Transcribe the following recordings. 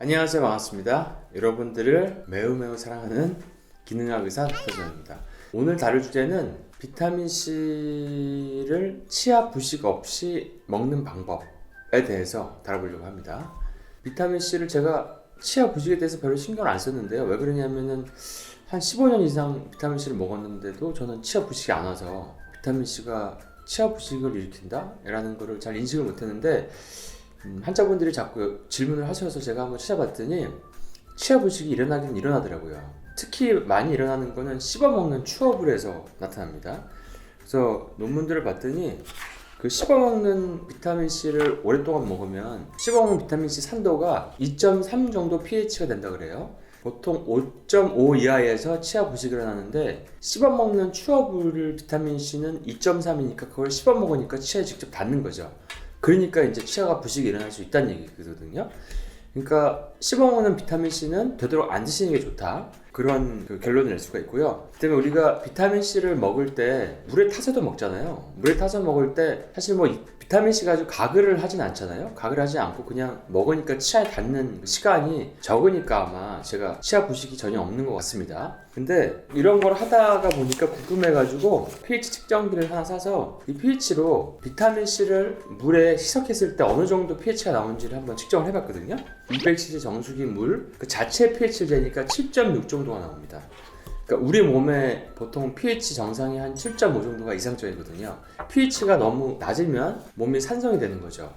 안녕하세요, 반갑습니다. 여러분들을 매우 사랑하는 기능학 의사 박태선입니다. 오늘 다룰 주제는 비타민C를 치아 부식 없이 먹는 방법에 대해서 다뤄보려고 합니다. 비타민C를 제가 치아 부식에 대해서 별로 신경을 안 썼는데요. 왜 그러냐면은 한 15년 이상 비타민C를 먹었는데도 저는 치아 부식이 안 와서 비타민C가 치아 부식을 일으킨다? 라는 거를 잘 인식을 못했는데 환자분들이 자꾸 질문을 하셔서 제가 한번 찾아봤더니 치아 부식이 일어나긴 일어나더라고요. 특히 많이 일어나는 거는 씹어먹는 추어불에서 나타납니다. 그래서 논문들을 봤더니 그 씹어먹는 비타민C를 오랫동안 먹으면 씹어먹는 비타민C 산도가 2.3 정도 pH가 된다 그래요. 보통 5.5 이하에서 치아 부식이 일어나는데 씹어먹는 추어불 비타민C는 2.3이니까 그걸 씹어먹으니까 치아에 직접 닿는 거죠. 그러니까 이제 치아가 부식이 일어날 수 있다는 얘기거든요. 그러니까 씹어먹는 비타민C는 되도록 안 드시는 게 좋다. 그런 결론을 낼 수가 있고요. 그다음에 우리가 비타민C를 먹을 때 물에 타서도 먹잖아요. 물에 타서 먹을 때 사실 뭐 비타민C 가지고 가글을 하진 않잖아요. 가글을 하지 않고 그냥 먹으니까 치아에 닿는 시간이 적으니까 아마 제가 치아 부식이 전혀 없는 것 같습니다. 근데 이런 걸 하다가 보니까 궁금해가지고 pH 측정기를 하나 사서 이 pH로 비타민C를 물에 희석했을 때 어느 정도 pH가 나오는지를 한번 측정을 해봤거든요. 200cc 정수기 물 그 자체 pH를 재니까 7.6 정도가 나옵니다. 그러니까 우리 몸에 보통 pH 정상이 한 7.5 정도가 이상적이거든요. pH가 너무 낮으면 몸이 산성이 되는 거죠.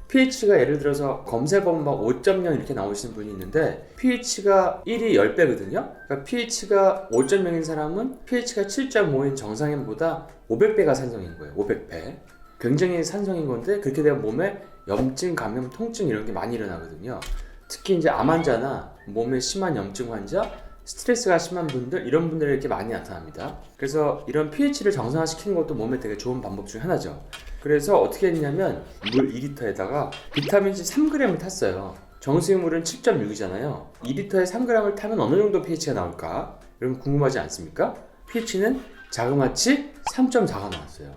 pH가 예를 들어서 검색하면 막 5.0 이렇게 나오시는 분이 있는데 pH가 1이 10배거든요. 그러니까 pH가 5.0인 사람은 pH가 7.5인 정상인보다 500배가 산성인 거예요. 500배. 굉장히 산성인 건데 그렇게 되면 몸에 염증, 감염, 통증 이런 게 많이 일어나거든요. 특히 이제 암 환자나 몸에 심한 염증 환자, 스트레스가 심한 분들 이런 분들에 이렇게 많이 나타납니다. 그래서 이런 pH를 정상화시키는 것도 몸에 되게 좋은 방법 중 하나죠. 그래서 어떻게 했냐면 물 2리터에다가 비타민C 3g을 탔어요. 정수기 물은 7.6이잖아요. 2리터에 3g을 타면 어느 정도 pH가 나올까? 여러분 궁금하지 않습니까? pH는 자그마치 3.4가 나왔어요.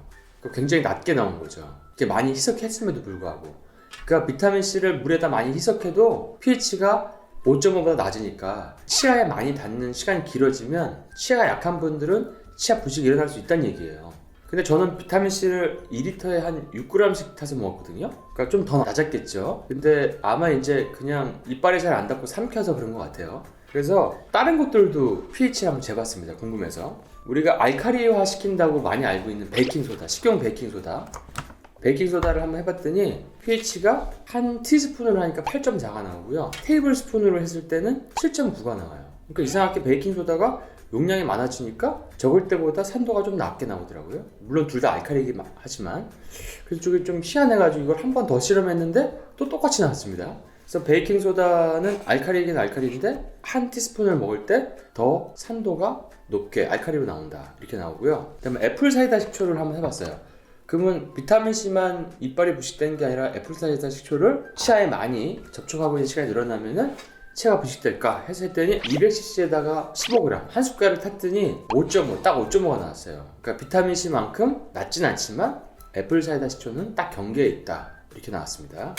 굉장히 낮게 나온 거죠. 이렇게 많이 희석했음에도 불구하고. 그러니까 비타민C를 물에다 많이 희석해도 pH가 5.5보다 낮으니까 치아에 많이 닿는 시간이 길어지면 치아가 약한 분들은 치아 부식이 일어날 수 있다는 얘기예요. 근데 저는 비타민C를 2리터에 한 6g씩 타서 먹었거든요. 그러니까 좀 더 낮았겠죠. 근데 아마 이제 그냥 이빨이 잘 안 닿고 삼켜서 그런 것 같아요. 그래서 다른 것들도 pH를 한번 재봤습니다. 궁금해서. 우리가 알칼리화 시킨다고 많이 알고 있는 베이킹소다, 식용 베이킹소다. 베이킹소다를 한번 해봤더니 pH가 한 티스푼으로 하니까 8.4가 나오고요. 테이블 스푼으로 했을 때는 7.9가 나와요. 그러니까 이상하게 베이킹소다가 용량이 많아지니까 적을 때보다 산도가 좀 낮게 나오더라고요. 물론 둘 다 알칼리이긴 하지만. 그래서 저게 좀 희한해가지고 이걸 한 번 더 실험했는데 또 똑같이 나왔습니다. 그래서 베이킹소다는 알칼리이긴 알칼리인데 한 티스푼을 먹을 때 더 산도가 높게 알칼리로 나온다. 이렇게 나오고요. 그 다음에 애플 사이다 식초를 한번 해봤어요. 그러면 비타민C만 이빨이 부식되는 게 아니라 애플사이다 식초를 치아에 많이 접촉하고 있는 시간이 늘어나면은 치아가 부식될까 해서 했더니 200cc에다가 15g 한 숟갈을 탔더니 5.5 딱 5.5가 나왔어요. 그러니까 비타민C만큼 낮진 않지만 애플사이다 식초는 딱 경계에 있다 이렇게 나왔습니다.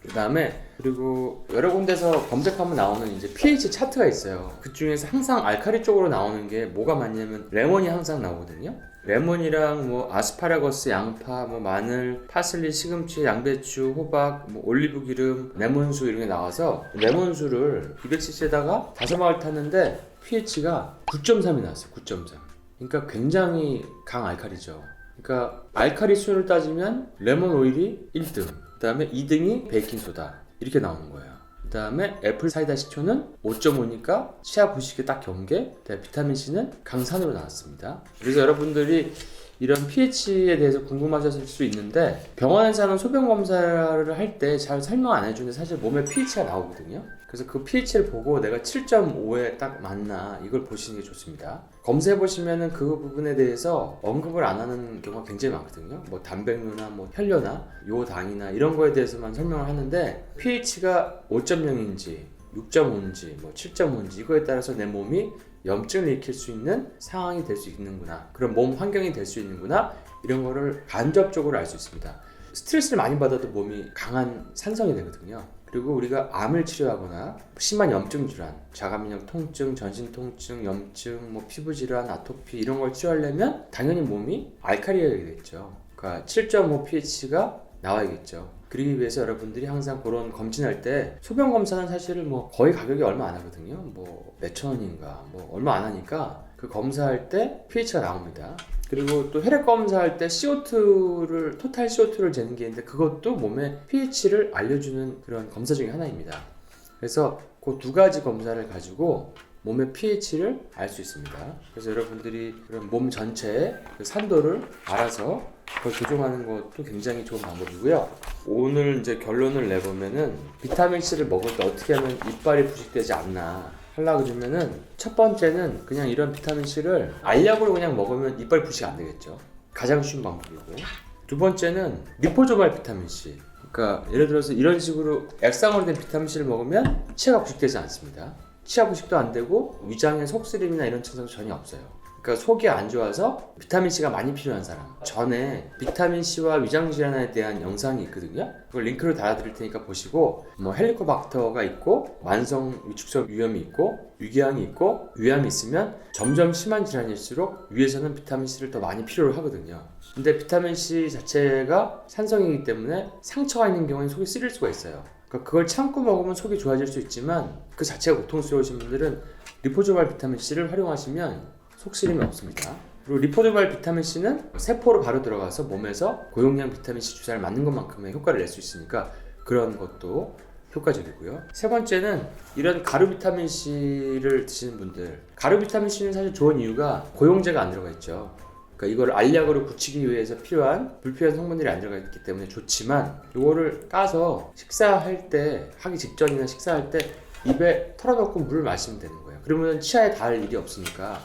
그 다음에 그리고 여러 군데서 검색하면 나오는 이제 pH 차트가 있어요. 그 중에서 항상 알칼리 쪽으로 나오는 게 뭐가 많냐면 레몬이 항상 나오거든요. 레몬이랑 뭐 아스파라거스, 양파, 뭐 마늘, 파슬리, 시금치, 양배추, 호박, 뭐 올리브 기름, 레몬수 이런 게 나와서 레몬수를 200cc에다가 5방울 탔는데 pH가 9.3이 나왔어요. 9.3. 그러니까 굉장히 강알칼리죠. 그러니까 알칼리 순을 따지면 레몬 오일이 1등, 그 다음에 2등이 베이킹소다 이렇게 나오는 거예요. 그 다음에 애플 사이다 식초는 5.5니까 치아 부식에 딱 경계, 비타민C는 강산으로 나왔습니다. 그래서 여러분들이 이런 pH에 대해서 궁금하셨을 수 있는데 병원에서 하는 소변 검사를 할 때 잘 설명 안 해주는데 사실 몸에 pH가 나오거든요. 그래서 그 pH를 보고 내가 7.5에 딱 맞나 이걸 보시는 게 좋습니다. 검사해 보시면은 그 부분에 대해서 언급을 안 하는 경우가 굉장히 많거든요. 뭐 단백뇨나 뭐 혈뇨나 요당이나 이런 거에 대해서만 설명을 하는데 pH가 5.0인지 6.5인지 뭐 7.5인지 이거에 따라서 내 몸이 염증을 일으킬 수 있는 상황이 될 수 있는구나, 그런 몸 환경이 될 수 있는구나, 이런 거를 간접적으로 알 수 있습니다. 스트레스를 많이 받아도 몸이 강한 산성이 되거든요. 그리고 우리가 암을 치료하거나 심한 염증 질환, 자가면역 통증, 전신 통증, 염증, 뭐 피부 질환, 아토피 이런 걸 치료하려면 당연히 몸이 알칼리해야겠죠. 그러니까 7.5 pH가 나와야겠죠. 그러기 위해서 여러분들이 항상 그런 검진할 때 소변 검사는 사실 뭐 거의 가격이 얼마 안 하거든요. 뭐 몇천 원인가 뭐 얼마 안 하니까 그 검사할 때 pH가 나옵니다. 그리고 또 혈액 검사할 때 CO2를 토탈 CO2를 재는 게 있는데 그것도 몸의 pH를 알려주는 그런 검사 중에 하나입니다. 그래서 그 두 가지 검사를 가지고 몸의 pH를 알 수 있습니다. 그래서 여러분들이 그런 몸 전체의 그 산도를 알아서 그걸 조정하는 것도 굉장히 좋은 방법이고요. 오늘 이제 결론을 내보면은 비타민C를 먹을 때 어떻게 하면 이빨이 부식되지 않나 하려고 그러면은 첫 번째는 그냥 이런 비타민C를 알약으로 그냥 먹으면 이빨 부식 안 되겠죠. 가장 쉬운 방법이고, 두 번째는 리포조말 비타민C. 그러니까 예를 들어서 이런 식으로 액상으로 된 비타민C를 먹으면 치아가 부식되지 않습니다. 치아 부식도 안 되고 위장에 속쓰림이나 이런 증상도 전혀 없어요. 그러니까 속이 안 좋아서 비타민C가 많이 필요한 사람, 전에 비타민C와 위장질환에 대한 영상이 있거든요. 그걸 링크를 달아드릴 테니까 보시고, 뭐 헬리코박터가 있고 만성 위축성 위염이 있고 유궤양이 있고 위암이 있으면 점점 심한 질환일수록 위에서는 비타민C를 더 많이 필요로 하거든요. 근데 비타민C 자체가 산성이기 때문에 상처가 있는 경우에는 속이 쓰릴 수가 있어요. 그러니까 그걸 참고 먹으면 속이 좋아질 수 있지만 그 자체가 고통스러우신 분들은 리포조말 비타민C를 활용하시면 속쓰림이 없습니다. 그리고 리포조말 비타민C는 세포로 바로 들어가서 몸에서 고용량 비타민C 주사를 맞는 것만큼의 효과를 낼 수 있으니까 그런 것도 효과적이고요. 세 번째는 이런 가루 비타민C를 드시는 분들, 가루 비타민C는 사실 좋은 이유가 고용제가 안 들어가 있죠. 그러니까 이걸 알약으로 굳히기 위해서 필요한 불필요한 성분들이 안 들어가 있기 때문에 좋지만, 이거를 까서 식사할 때, 하기 직전이나 식사할 때 입에 털어놓고 물을 마시면 되는 거예요. 그러면 치아에 닿을 일이 없으니까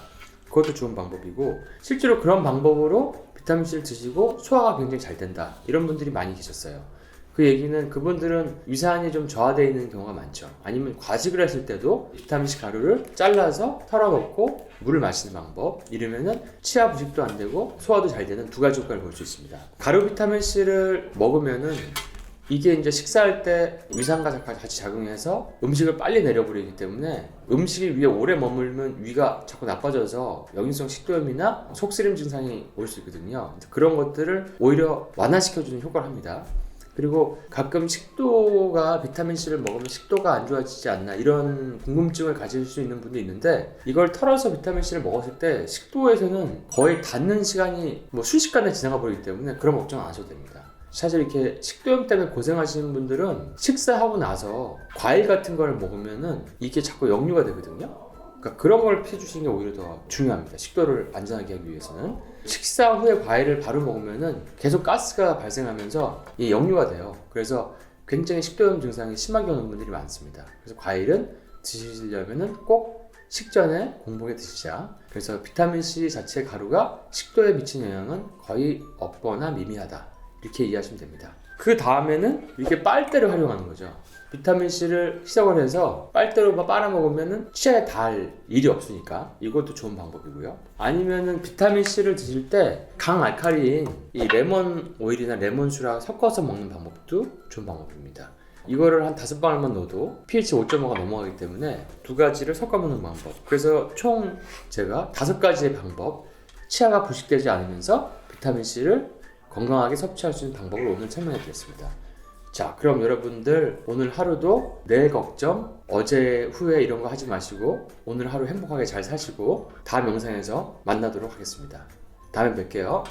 그것도 좋은 방법이고, 실제로 그런 방법으로 비타민C를 드시고 소화가 굉장히 잘 된다 이런 분들이 많이 계셨어요. 그 얘기는 그분들은 위산이 좀 저하되어 있는 경우가 많죠. 아니면 과식을 했을 때도 비타민C 가루를 잘라서 털어놓고 물을 마시는 방법, 이러면은 치아 부식도 안 되고 소화도 잘 되는 두 가지 효과를 볼 수 있습니다. 가루 비타민C를 먹으면은 이게 이제 식사할 때 위산과 같이 작용해서 음식을 빨리 내려버리기 때문에 음식이 위에 오래 머물면 위가 자꾸 나빠져서 역류성 식도염이나 속쓰림 증상이 올 수 있거든요. 그런 것들을 오히려 완화시켜주는 효과를 합니다. 그리고 가끔 식도가 비타민C를 먹으면 식도가 안 좋아지지 않나 이런 궁금증을 가질 수 있는 분도 있는데, 이걸 털어서 비타민C를 먹었을 때 식도에서는 거의 닿는 시간이 뭐 순식간에 지나가 버리기 때문에 그런 걱정 안 하셔도 됩니다. 사실 이렇게 식도염 때문에 고생하시는 분들은 식사하고 나서 과일 같은 걸 먹으면은 이게 자꾸 역류가 되거든요. 그러니까 그런 걸 피해 주시는 게 오히려 더 중요합니다. 식도를 안전하게 하기 위해서는. 식사 후에 과일을 바로 먹으면은 계속 가스가 발생하면서 이게 역류가 돼요. 그래서 굉장히 식도염 증상이 심하게 오는 분들이 많습니다. 그래서 과일은 드시려면은 꼭 식전에 공복에 드시자. 그래서 비타민C 자체 가루가 식도에 미치는 영향은 거의 없거나 미미하다, 이렇게 이해하시면 됩니다. 그 다음에는 이렇게 빨대를 활용하는 거죠. 비타민C를 희석을 해서 빨대로 빨아먹으면 치아에 닿을 일이 없으니까 이것도 좋은 방법이고요. 아니면은 비타민C를 드실 때 강알칼리인 이 레몬 오일이나 레몬수랑 섞어서 먹는 방법도 좋은 방법입니다. 이거를 한 5방울만 넣어도 pH 5.5가 넘어가기 때문에 두 가지를 섞어 먹는 방법. 그래서 총 제가 5가지의 방법, 치아가 부식되지 않으면서 비타민C를 건강하게 섭취할 수 있는 방법을 오늘 설명해 드렸습니다. 자, 그럼 여러분들 오늘 하루도 내 걱정, 어제 후회 이런 거 하지 마시고 오늘 하루 행복하게 잘 사시고 다음 영상에서 만나도록 하겠습니다. 다음에 뵐게요.